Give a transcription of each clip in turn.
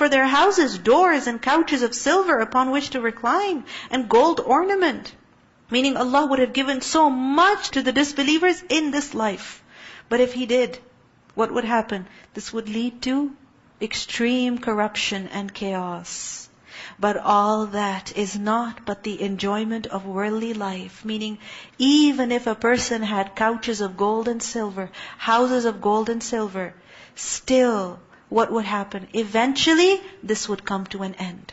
for their houses doors and couches of silver upon which to recline, and gold ornament. Meaning Allah would have given so much to the disbelievers in this life. But if He did, what would happen? This would lead to extreme corruption and chaos. But all that is not but the enjoyment of worldly life. Meaning, even if a person had couches of gold and silver, houses of gold and silver, still, what would happen? Eventually, this would come to an end.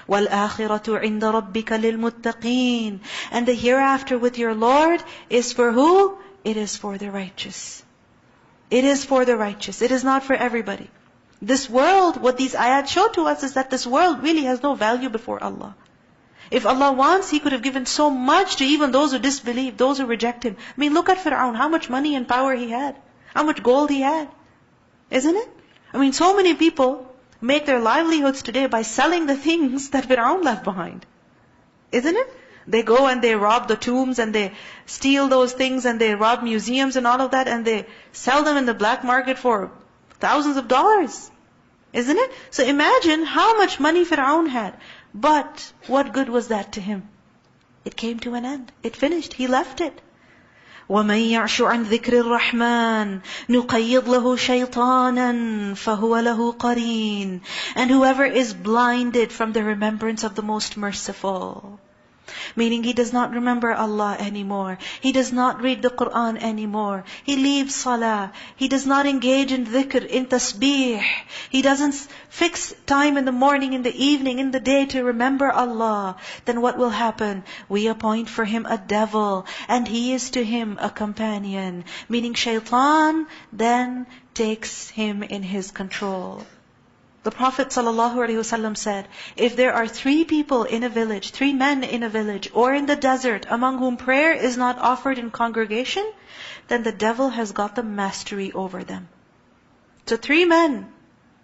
وَالْآخِرَةُ عِنْدَ رَبِّكَ لِلْمُتَّقِينَ. And the hereafter with your Lord is for who? It is for the righteous. It is for the righteous. It is not for everybody. This world, what these ayat show to us is that this world really has no value before Allah. If Allah wants, He could have given so much to even those who disbelieve, those who reject Him. I mean, look at Fir'aun, how much money and power he had. How much gold he had. Isn't it? I mean, so many people make their livelihoods today by selling the things that Fir'aun left behind. Isn't it? They go and they rob the tombs and they steal those things and they rob museums and all of that and they sell them in the black market for thousands of dollars. Isn't it? So imagine how much money Fir'aun had. But what good was that to him? It came to an end. It finished. He left it. وَمَن يَعْشُ عَنْ ذِكْرِ الرَّحْمَنِ نُقَيِّضْ لَهُ شَيْطَانًا فَهُوَ لَهُ قَرِينٌ. And whoever is blinded from the remembrance of the Most Merciful, meaning he does not remember Allah anymore. He does not read the Qur'an anymore. He leaves salah. He does not engage in dhikr, in tasbih. He doesn't fix time in the morning, in the evening, in the day to remember Allah. Then what will happen? We appoint for him a devil, and he is to him a companion. Meaning shaitan then takes him in his control. The Prophet ﷺ said, if there are 3 people in a village, 3 men in a village, or in the desert, among whom prayer is not offered in congregation, then the devil has got the mastery over them. So 3 men,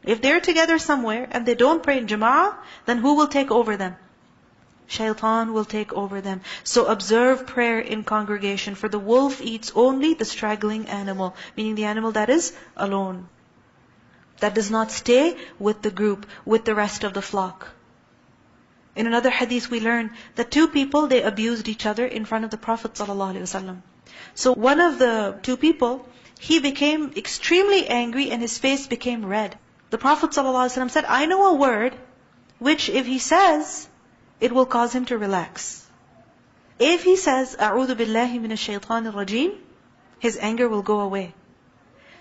if they're together somewhere and they don't pray in jama'ah, then who will take over them? Shaitan will take over them. So observe prayer in congregation, for the wolf eats only the straggling animal, meaning the animal that is alone, that does not stay with the group, with the rest of the flock. In another hadith we learn that 2 people, they abused each other in front of the Prophet ﷺ. So one of the 2 people, he became extremely angry and his face became red. The Prophet ﷺ said, I know a word which if he says, it will cause him to relax. If he says, أعوذ بالله من الشيطان الرجيم, his anger will go away.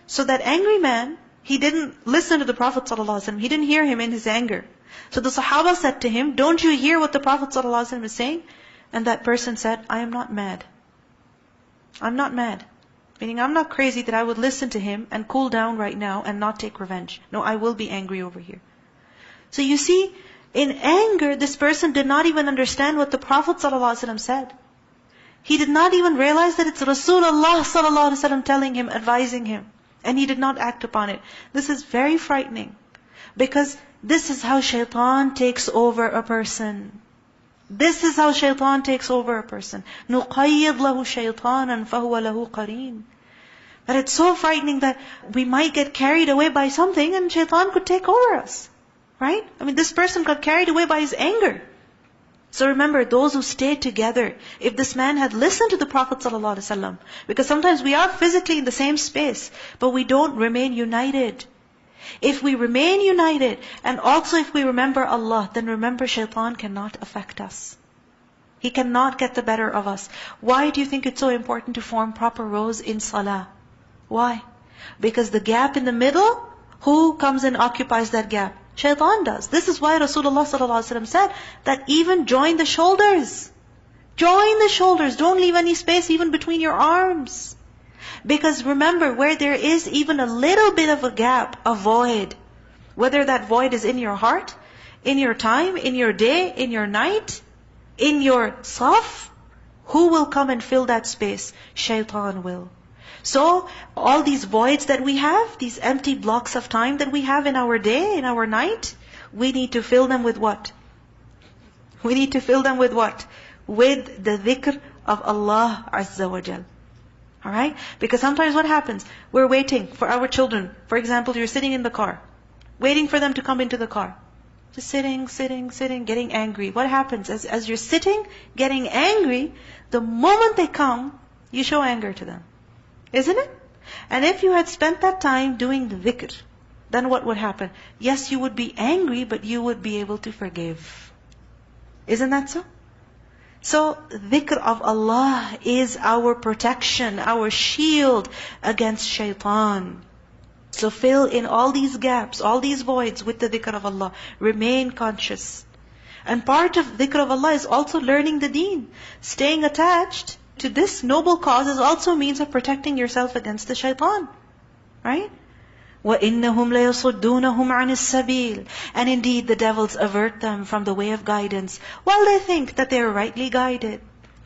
So that angry man, he didn't listen to the Prophet ﷺ. He didn't hear him in his anger. So the Sahaba said to him, don't you hear what the Prophet ﷺ is saying? And that person said, I am not mad. I'm not mad. Meaning I'm not crazy that I would listen to him and cool down right now and not take revenge. No, I will be angry over here. So you see, in anger, this person did not even understand what the Prophet ﷺ said. He did not even realize that it's Rasulullah ﷺ telling him, advising him. And he did not act upon it. This is very frightening. Because this is how shaitan takes over a person. This is how shaitan takes over a person. نُقَيِّضْ لَهُ شَيْطَانًا فَهُوَ لَهُ قَرِينٌ. But it's so frightening that we might get carried away by something and shaitan could take over us. Right? I mean, this person got carried away by his anger. So remember, those who stayed together, if this man had listened to the Prophet ﷺ, because sometimes we are physically in the same space, but we don't remain united. If we remain united, and also if we remember Allah, then remember shaitan cannot affect us. He cannot get the better of us. Why do you think it's so important to form proper rows in salah? Why? Because the gap in the middle, who comes and occupies that gap? Shaitan does. This is why Rasulullah ﷺ said that even join the shoulders. Join the shoulders. Don't leave any space even between your arms. Because remember, where there is even a little bit of a gap, a void, whether that void is in your heart, in your time, in your day, in your night, in your saf, who will come and fill that space? Shaitan will. So, all these voids that we have, these empty blocks of time that we have in our day, in our night, we need to fill them with what? We need to fill them with what? With the dhikr of Allah Azza wa Jal. Alright? Because sometimes what happens? We're waiting for our children. For example, you're sitting in the car. waiting for them to come into the car. Just sitting, getting angry. What happens? As you're sitting, getting angry, the moment they come, you show anger to them. Isn't it? And if you had spent that time doing the dhikr, then what would happen? Yes, you would be angry, but you would be able to forgive. Isn't that so? So, dhikr of Allah is our protection, our shield against shaitan. So fill in all these gaps, all these voids with the dhikr of Allah. Remain conscious. And part of dhikr of Allah is also learning the deen. Staying attached to this noble cause is also a means of protecting yourself against the shaitan. Right? وَإِنَّهُمْ لَيَصُدُّونَهُمْ عَنِ السَّبِيلِ. And indeed the devils avert them from the way of guidance, while they think that they are rightly guided.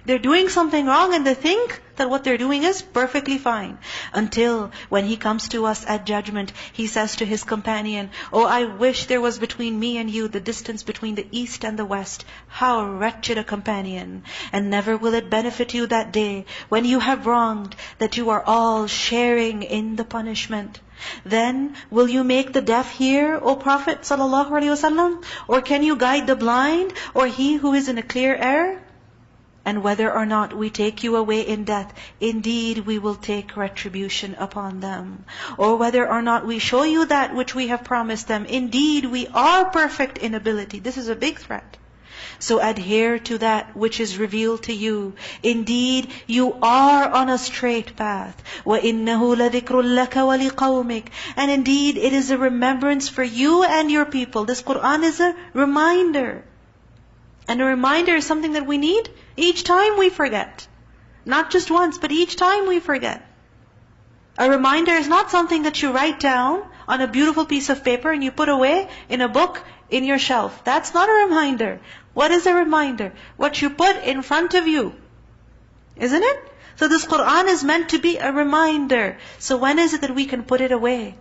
They're doing something wrong and they think that what they're doing is perfectly fine. Until when he comes to us at judgment, he says to his companion, "Oh, I wish there was between me and you the distance between the east and the west. How wretched a companion. And never will it benefit you that day when you have wronged, that you are all sharing in the punishment. Then will you make the deaf hear, O Prophet ﷺ? Or can you guide the blind, or he who is in a clear error? And whether or not we take you away in death, indeed we will take retribution upon them. Or whether or not we show you that which we have promised them, indeed we are perfect in ability." This is a big threat. "So adhere to that which is revealed to you. Indeed, you are on a straight path. وَإِنَّهُ لَذِكْرٌ لَكَ وَلِقَوْمِكَ. And indeed, it is a remembrance for you and your people." This Qur'an is a reminder. And a reminder is something that we need each time we forget. Not just once, but each time we forget. A reminder is not something that you write down on a beautiful piece of paper and you put away in a book in your shelf. That's not a reminder. What is a reminder? What you put in front of you. Isn't it? So this Qur'an is meant to be a reminder. So when is it that we can put it away?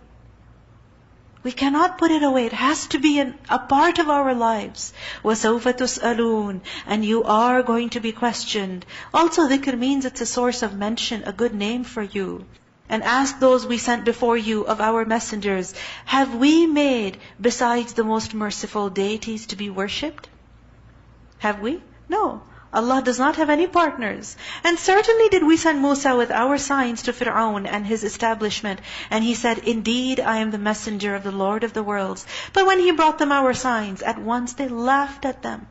We cannot put it away. It has to be a part of our lives. وَسَوْفَ تُسْأَلُونَ. And you are going to be questioned. Also, dhikr means it's a source of mention, a good name for you. And ask those we sent before you of our messengers, have we made besides the most merciful deities to be worshipped? Have we? No. Allah does not have any partners. And certainly did we send Musa with our signs to Fir'aun and his establishment. And he said, "Indeed, I am the messenger of the Lord of the worlds." But when he brought them our signs, at once they laughed at them.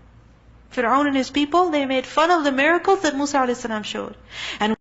Fir'aun and his people, they made fun of the miracles that Musa a.s. showed. And